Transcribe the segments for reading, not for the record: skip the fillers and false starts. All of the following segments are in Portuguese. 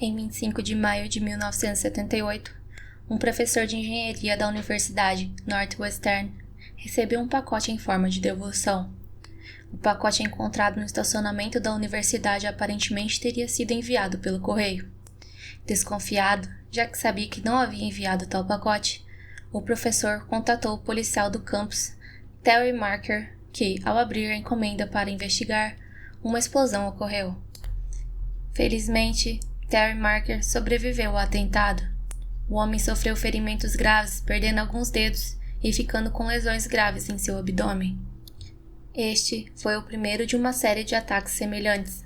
Em 25 de maio de 1978, um professor de engenharia da Universidade Northwestern recebeu um pacote em forma de devolução. O pacote encontrado no estacionamento da universidade aparentemente teria sido enviado pelo correio. Desconfiado, já que sabia que não havia enviado tal pacote, o professor contatou o policial do campus, Terry Marker, que, ao abrir a encomenda para investigar, uma explosão ocorreu. Felizmente, Terry Marker sobreviveu ao atentado. O homem sofreu ferimentos graves, perdendo alguns dedos e ficando com lesões graves em seu abdômen. Este foi o primeiro de uma série de ataques semelhantes.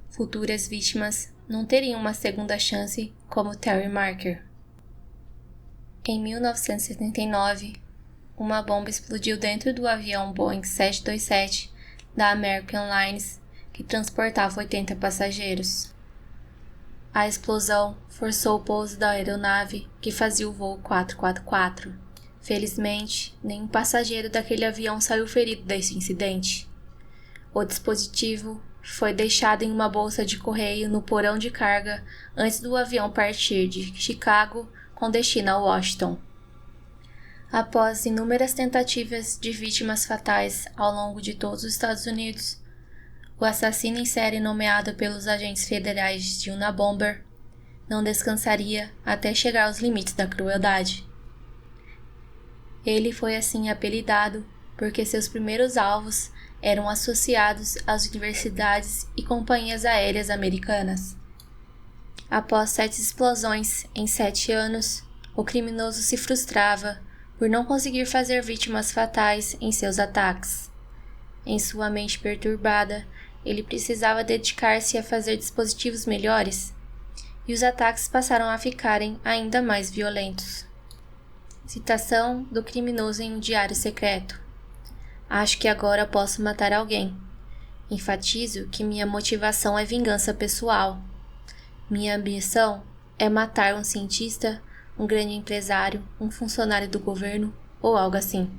Futuras vítimas não teriam uma segunda chance como Terry Marker. Em 1979, uma bomba explodiu dentro do avião Boeing 727 da American Airlines, que transportava 80 passageiros. A explosão forçou o pouso da aeronave, que fazia o voo 444. Felizmente, nenhum passageiro daquele avião saiu ferido desse incidente. O dispositivo foi deixado em uma bolsa de correio no porão de carga antes do avião partir de Chicago com destino a Washington. Após inúmeras tentativas de vítimas fatais ao longo de todos os Estados Unidos, o assassino em série nomeado pelos agentes federais de Unabomber não descansaria até chegar aos limites da crueldade. Ele foi assim apelidado porque seus primeiros alvos eram associados às universidades e companhias aéreas americanas. Após 7 explosões em 7 anos, o criminoso se frustrava por não conseguir fazer vítimas fatais em seus ataques. Em sua mente perturbada, ele precisava dedicar-se a fazer dispositivos melhores, e os ataques passaram a ficarem ainda mais violentos. Citação do criminoso em um diário secreto. Acho que agora posso matar alguém. Enfatizo que minha motivação é vingança pessoal. Minha ambição é matar um cientista, um grande empresário, um funcionário do governo ou algo assim.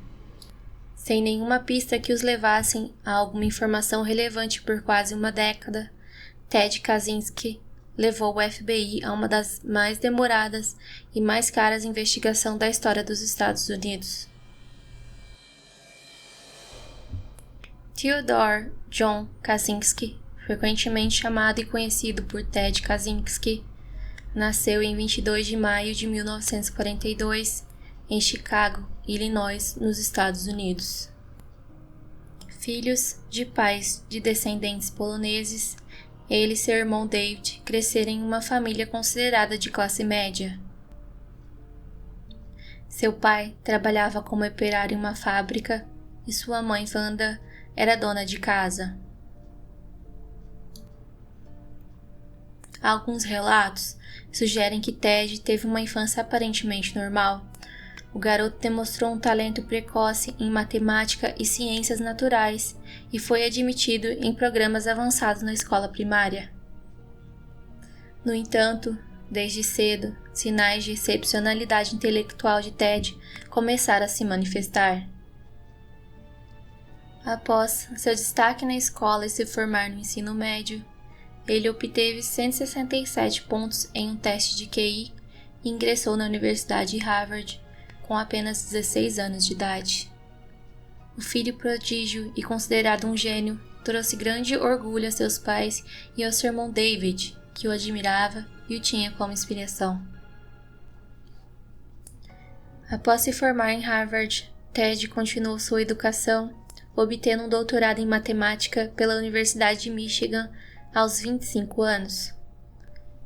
Sem nenhuma pista que os levassem a alguma informação relevante por quase uma década, Ted Kaczynski levou o FBI a uma das mais demoradas e mais caras investigações da história dos Estados Unidos. Theodore John Kaczynski, frequentemente chamado e conhecido por Ted Kaczynski, nasceu em 22 de maio de 1942 em Chicago, Illinois, nos Estados Unidos. Filhos de pais de descendentes poloneses, ele e seu irmão David cresceram em uma família considerada de classe média. Seu pai trabalhava como operário em uma fábrica e sua mãe, Wanda, era dona de casa. Alguns relatos sugerem que Ted teve uma infância aparentemente normal. O garoto demonstrou um talento precoce em matemática e ciências naturais e foi admitido em programas avançados na escola primária. No entanto, desde cedo, sinais de excepcionalidade intelectual de Ted começaram a se manifestar. Após seu destaque na escola e se formar no ensino médio, ele obteve 167 pontos em um teste de QI e ingressou na Universidade de Harvard com apenas 16 anos de idade. O filho prodígio e considerado um gênio trouxe grande orgulho a seus pais e ao seu irmão David, que o admirava e o tinha como inspiração. Após se formar em Harvard, Ted continuou sua educação, obtendo um doutorado em matemática pela Universidade de Michigan aos 25 anos.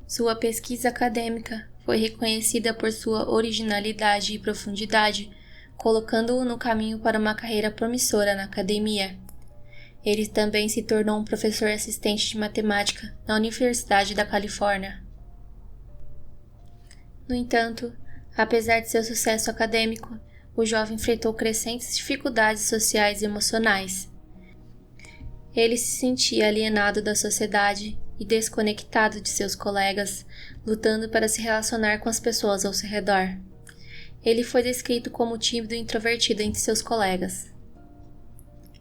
Sua pesquisa acadêmica foi reconhecida por sua originalidade e profundidade, colocando-o no caminho para uma carreira promissora na academia. Ele também se tornou um professor assistente de matemática na Universidade da Califórnia. No entanto, apesar de seu sucesso acadêmico, o jovem enfrentou crescentes dificuldades sociais e emocionais. Ele se sentia alienado da sociedade e desconectado de seus colegas, lutando para se relacionar com as pessoas ao seu redor. Ele foi descrito como tímido e introvertido entre seus colegas.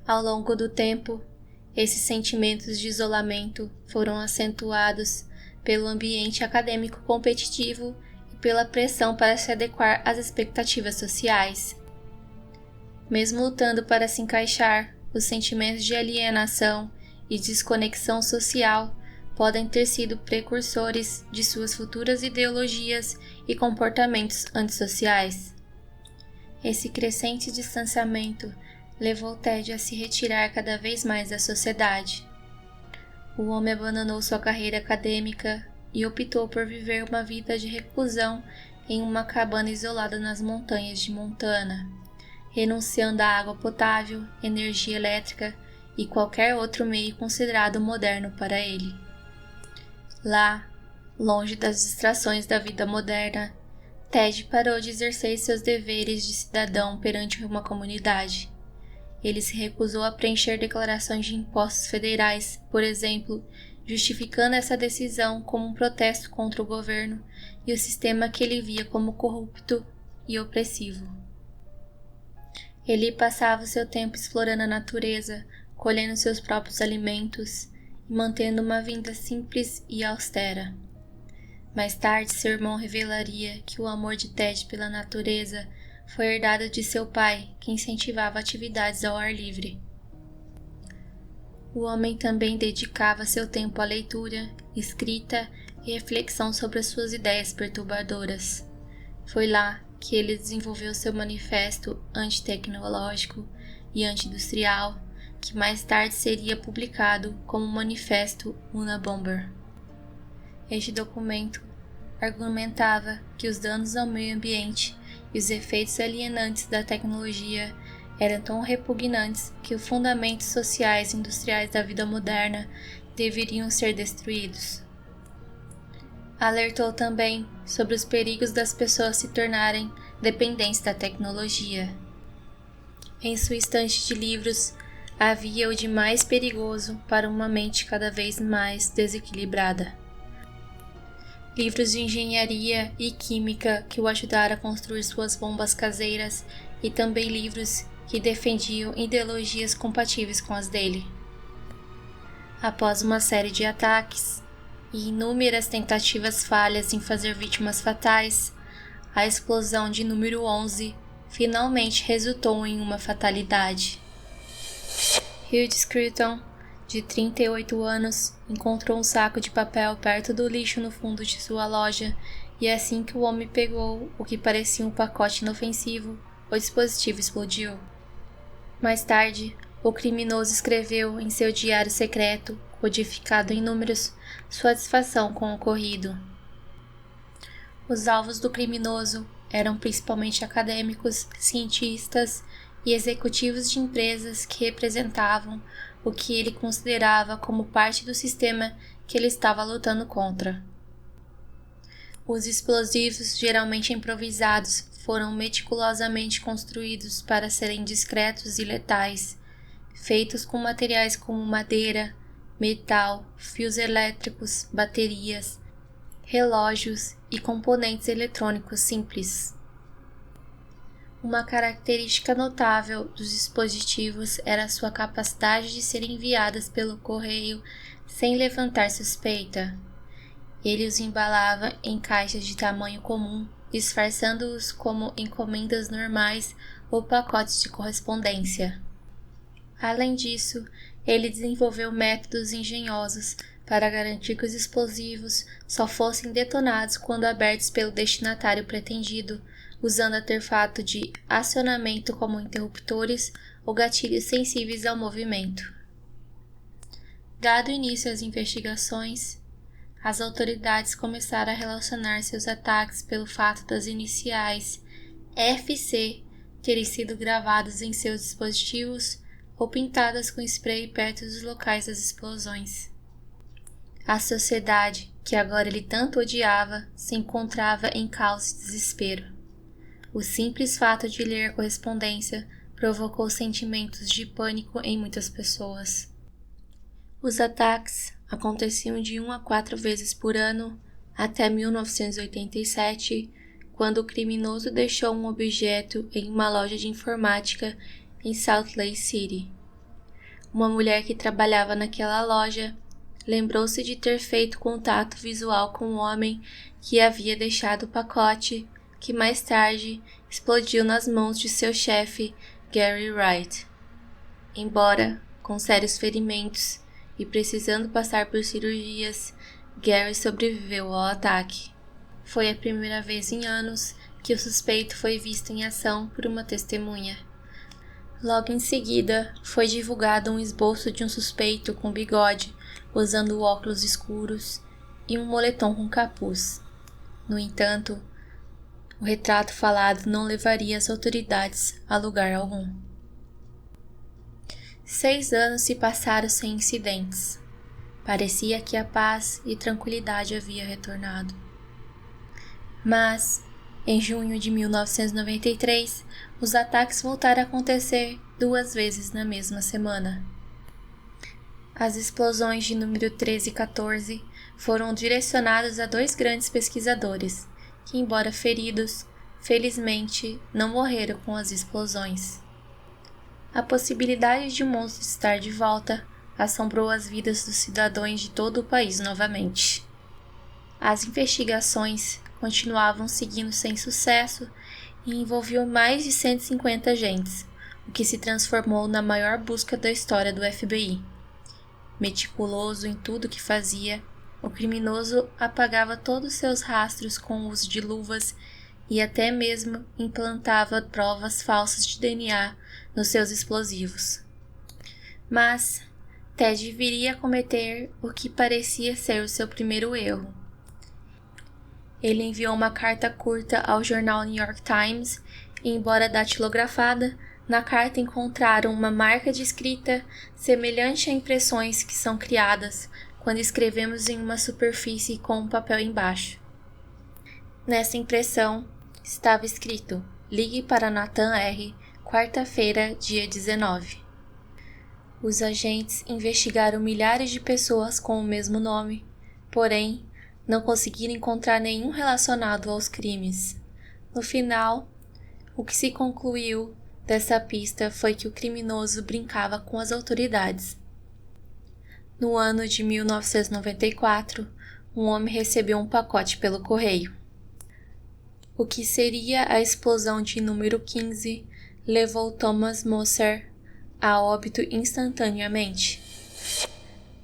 Ao longo do tempo, esses sentimentos de isolamento foram acentuados pelo ambiente acadêmico competitivo e pela pressão para se adequar às expectativas sociais. Mesmo lutando para se encaixar, os sentimentos de alienação e desconexão social podem ter sido precursores de suas futuras ideologias e comportamentos antissociais. Esse crescente distanciamento levou Ted a se retirar cada vez mais da sociedade. O homem abandonou sua carreira acadêmica e optou por viver uma vida de reclusão em uma cabana isolada nas montanhas de Montana, renunciando à água potável, energia elétrica e qualquer outro meio considerado moderno para ele. Lá, longe das distrações da vida moderna, Ted parou de exercer seus deveres de cidadão perante uma comunidade. Ele se recusou a preencher declarações de impostos federais, por exemplo, justificando essa decisão como um protesto contra o governo e o sistema que ele via como corrupto e opressivo. Ele passava o seu tempo explorando a natureza, colhendo seus próprios alimentos e mantendo uma vida simples e austera. Mais tarde, seu irmão revelaria que o amor de Ted pela natureza foi herdado de seu pai, que incentivava atividades ao ar livre. O homem também dedicava seu tempo à leitura, escrita e reflexão sobre as suas ideias perturbadoras. Foi lá que ele desenvolveu seu manifesto antitecnológico e anti-industrial, que mais tarde seria publicado como Manifesto Unabomber. Este documento argumentava que os danos ao meio ambiente e os efeitos alienantes da tecnologia eram tão repugnantes que os fundamentos sociais e industriais da vida moderna deveriam ser destruídos. Alertou também sobre os perigos das pessoas se tornarem dependentes da tecnologia. Em sua estante de livros, havia o de mais perigoso para uma mente cada vez mais desequilibrada. Livros de engenharia e química que o ajudaram a construir suas bombas caseiras e também livros que defendiam ideologias compatíveis com as dele. Após uma série de ataques e inúmeras tentativas falhas em fazer vítimas fatais, a explosão de número 11 finalmente resultou em uma fatalidade. Hugh Scruton, de 38 anos, encontrou um saco de papel perto do lixo no fundo de sua loja e assim que o homem pegou o que parecia um pacote inofensivo, o dispositivo explodiu. Mais tarde, o criminoso escreveu em seu diário secreto, codificado em números, sua satisfação com o ocorrido. Os alvos do criminoso eram principalmente acadêmicos, cientistas e executivos de empresas que representavam o que ele considerava como parte do sistema que ele estava lutando contra. Os explosivos, geralmente improvisados, foram meticulosamente construídos para serem discretos e letais, feitos com materiais como madeira, metal, fios elétricos, baterias, relógios e componentes eletrônicos simples. Uma característica notável dos dispositivos era sua capacidade de serem enviadas pelo correio sem levantar suspeita. Ele os embalava em caixas de tamanho comum, disfarçando-os como encomendas normais ou pacotes de correspondência. Além disso, ele desenvolveu métodos engenhosos para garantir que os explosivos só fossem detonados quando abertos pelo destinatário pretendido, usando artefato de acionamento como interruptores ou gatilhos sensíveis ao movimento. Dado início às investigações, as autoridades começaram a relacionar seus ataques pelo fato das iniciais FC terem sido gravadas em seus dispositivos ou pintadas com spray perto dos locais das explosões. A sociedade, que agora ele tanto odiava, se encontrava em caos e desespero. O simples fato de ler a correspondência provocou sentimentos de pânico em muitas pessoas. Os ataques aconteciam de 1 a 4 vezes por ano até 1987, quando o criminoso deixou um objeto em uma loja de informática em Salt Lake City. Uma mulher que trabalhava naquela loja lembrou-se de ter feito contato visual com o homem que havia deixado o pacote, que mais tarde explodiu nas mãos de seu chefe, Gary Wright. Embora com sérios ferimentos e precisando passar por cirurgias, Gary sobreviveu ao ataque. Foi a primeira vez em anos que o suspeito foi visto em ação por uma testemunha. Logo em seguida, foi divulgado um esboço de um suspeito com bigode, usando óculos escuros e um moletom com capuz. No entanto, o retrato falado não levaria as autoridades a lugar algum. 6 anos se passaram sem incidentes. Parecia que a paz e tranquilidade havia retornado. Mas, em junho de 1993, os ataques voltaram a acontecer 2 vezes na mesma semana. As explosões de número 13 e 14 foram direcionadas a 2 grandes pesquisadores, que, embora feridos, felizmente não morreram com as explosões. A possibilidade de um monstro estar de volta assombrou as vidas dos cidadãos de todo o país novamente. As investigações continuavam seguindo sem sucesso e envolviam mais de 150 agentes, o que se transformou na maior busca da história do FBI. Meticuloso em tudo que fazia, o criminoso apagava todos seus rastros com o uso de luvas e até mesmo implantava provas falsas de DNA nos seus explosivos. Mas Ted viria a cometer o que parecia ser o seu primeiro erro. Ele enviou uma carta curta ao jornal New York Times e, embora datilografada, na carta encontraram uma marca de escrita semelhante a impressões que são criadas quando escrevemos em uma superfície com um papel embaixo. Nessa impressão estava escrito: ligue para Nathan R., quarta-feira, dia 19. Os agentes investigaram milhares de pessoas com o mesmo nome, porém, não conseguiram encontrar nenhum relacionado aos crimes. No final, o que se concluiu dessa pista foi que o criminoso brincava com as autoridades. No ano de 1994, um homem recebeu um pacote pelo correio. O que seria a explosão de número 15 levou Thomas Mosser a óbito instantaneamente.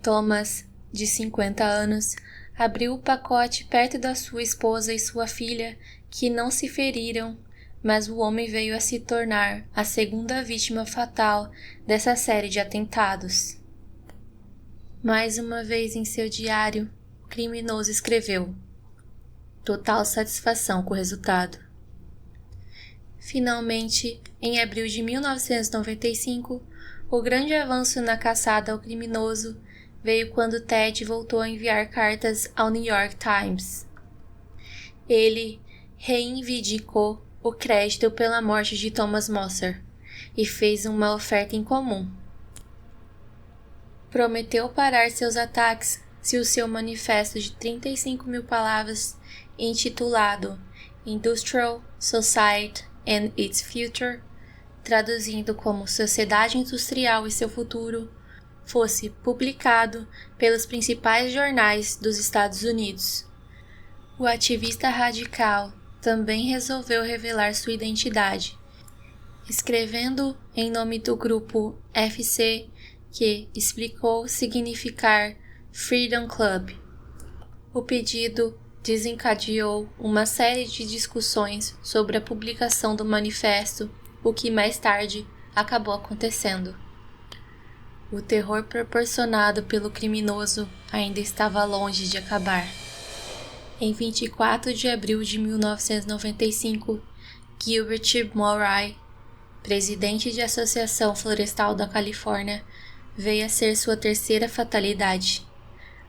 Thomas, de 50 anos, abriu o pacote perto da sua esposa e sua filha, que não se feriram, mas o homem veio a se tornar a segunda vítima fatal dessa série de atentados. Mais uma vez em seu diário, o criminoso escreveu: total satisfação com o resultado. Finalmente, em abril de 1995, o grande avanço na caçada ao criminoso veio quando Ted voltou a enviar cartas ao New York Times. Ele reivindicou o crédito pela morte de Thomas Mosser e fez uma oferta incomum. Prometeu parar seus ataques se o seu manifesto de 35.000 palavras, intitulado Industrial Society and Its Future, traduzindo como Sociedade Industrial e seu Futuro, fosse publicado pelos principais jornais dos Estados Unidos. O ativista radical também resolveu revelar sua identidade, escrevendo em nome do grupo FC, que explicou significar Freedom Club. O pedido desencadeou uma série de discussões sobre a publicação do manifesto, o que mais tarde acabou acontecendo. O terror proporcionado pelo criminoso ainda estava longe de acabar. Em 24 de abril de 1995, Gilbert Murray, presidente da Associação Florestal da Califórnia, veio a ser sua terceira fatalidade.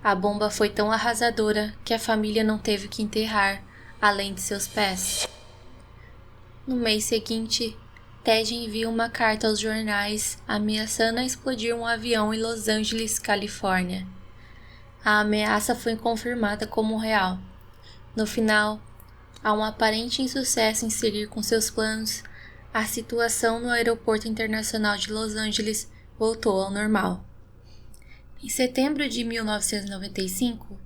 A bomba foi tão arrasadora que a família não teve que enterrar além de seus pés. No mês seguinte, Ted envia uma carta aos jornais ameaçando a explodir um avião em Los Angeles, Califórnia. A ameaça foi confirmada como real. No final, há um aparente insucesso em seguir com seus planos, a situação no Aeroporto Internacional de Los Angeles voltou ao normal. Em setembro de 1995,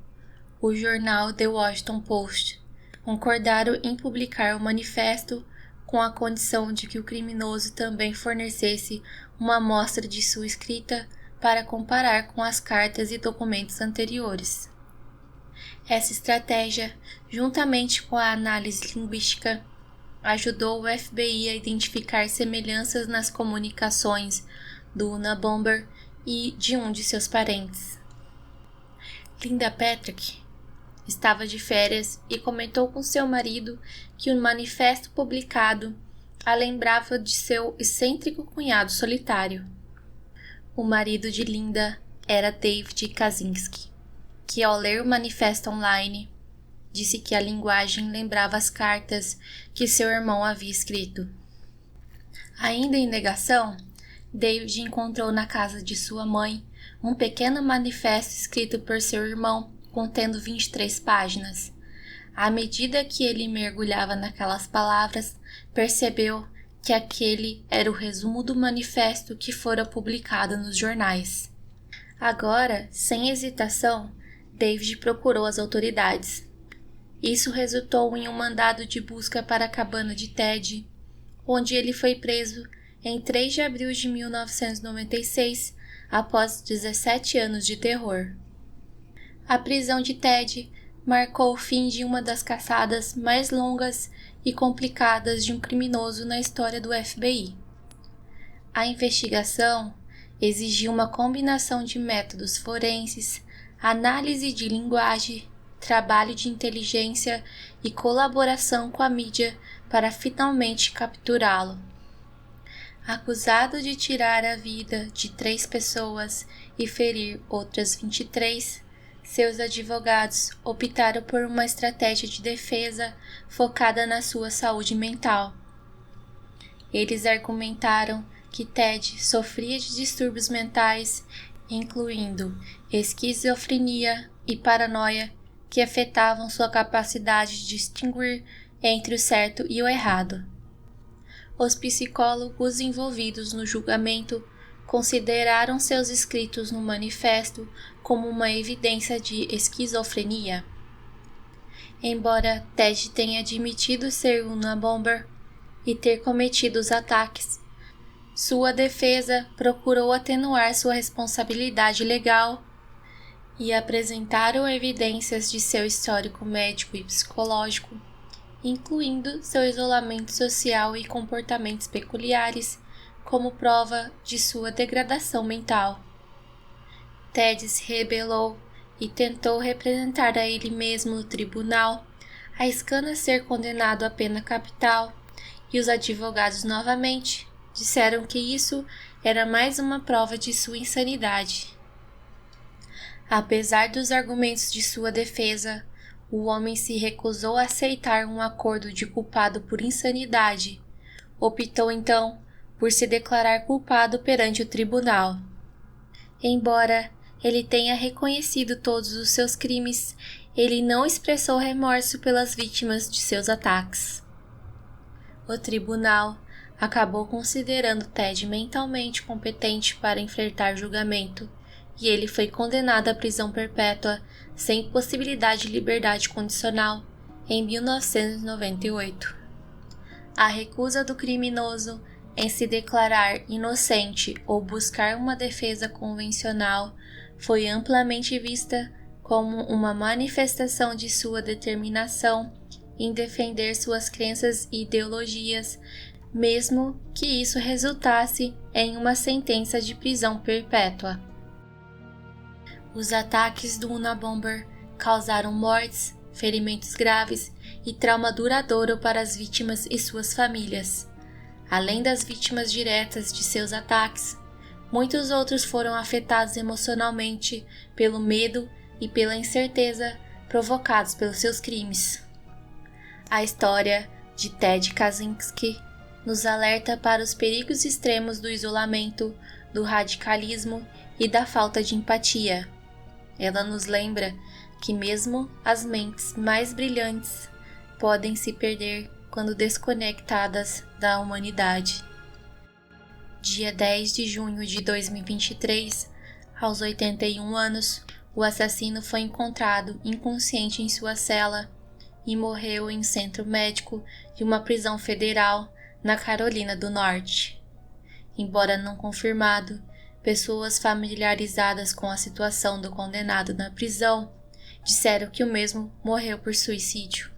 o jornal The Washington Post concordaram em publicar o manifesto com a condição de que o criminoso também fornecesse uma amostra de sua escrita para comparar com as cartas e documentos anteriores. Essa estratégia, juntamente com a análise linguística, ajudou o FBI a identificar semelhanças nas comunicações do Unabomber e de um de seus parentes. Linda Patrick estava de férias e comentou com seu marido que o manifesto publicado a lembrava de seu excêntrico cunhado solitário. O marido de Linda era David Kaczynski, que ao ler o manifesto online, disse que a linguagem lembrava as cartas que seu irmão havia escrito. Ainda em negação, David encontrou na casa de sua mãe um pequeno manifesto escrito por seu irmão, contendo 23 páginas. À medida que ele mergulhava naquelas palavras, percebeu que aquele era o resumo do manifesto que fora publicado nos jornais. Agora, sem hesitação, David procurou as autoridades. Isso resultou em um mandado de busca para a cabana de Ted, onde ele foi preso em 3 de abril de 1996, após 17 anos de terror. A prisão de Ted marcou o fim de uma das caçadas mais longas e complicadas de um criminoso na história do FBI. A investigação exigiu uma combinação de métodos forenses, análise de linguagem, trabalho de inteligência e colaboração com a mídia para finalmente capturá-lo. Acusado de tirar a vida de 3 pessoas e ferir outras 23, seus advogados optaram por uma estratégia de defesa focada na sua saúde mental. Eles argumentaram que Ted sofria de distúrbios mentais, incluindo esquizofrenia e paranoia, que afetavam sua capacidade de distinguir entre o certo e o errado. Os psicólogos envolvidos no julgamento consideraram seus escritos no manifesto como uma evidência de esquizofrenia. Embora Ted tenha admitido ser Unabomber e ter cometido os ataques, sua defesa procurou atenuar sua responsabilidade legal e apresentaram evidências de seu histórico médico e psicológico, incluindo seu isolamento social e comportamentos peculiares, como prova de sua degradação mental. Ted se rebelou e tentou representar a ele mesmo no tribunal, arriscando a ser condenado à pena capital, e os advogados novamente disseram que isso era mais uma prova de sua insanidade. Apesar dos argumentos de sua defesa, o homem se recusou a aceitar um acordo de culpado por insanidade. Optou então por se declarar culpado perante o tribunal. Embora ele tenha reconhecido todos os seus crimes, ele não expressou remorso pelas vítimas de seus ataques. O tribunal acabou considerando Ted mentalmente competente para enfrentar julgamento, e ele foi condenado à prisão perpétua sem possibilidade de liberdade condicional em 1998. A recusa do criminoso em se declarar inocente ou buscar uma defesa convencional foi amplamente vista como uma manifestação de sua determinação em defender suas crenças e ideologias, mesmo que isso resultasse em uma sentença de prisão perpétua. Os ataques do Unabomber causaram mortes, ferimentos graves e trauma duradouro para as vítimas e suas famílias. Além das vítimas diretas de seus ataques, muitos outros foram afetados emocionalmente pelo medo e pela incerteza provocados pelos seus crimes. A história de Ted Kaczynski nos alerta para os perigos extremos do isolamento, do radicalismo e da falta de empatia. Ela nos lembra que mesmo as mentes mais brilhantes podem se perder quando desconectadas da humanidade. Dia 10 de junho de 2023, Aos 81 anos, o assassino foi encontrado inconsciente em sua cela e morreu em centro médico de uma prisão federal na Carolina do Norte. Embora não confirmado, pessoas familiarizadas com a situação do condenado na prisão disseram que o mesmo morreu por suicídio.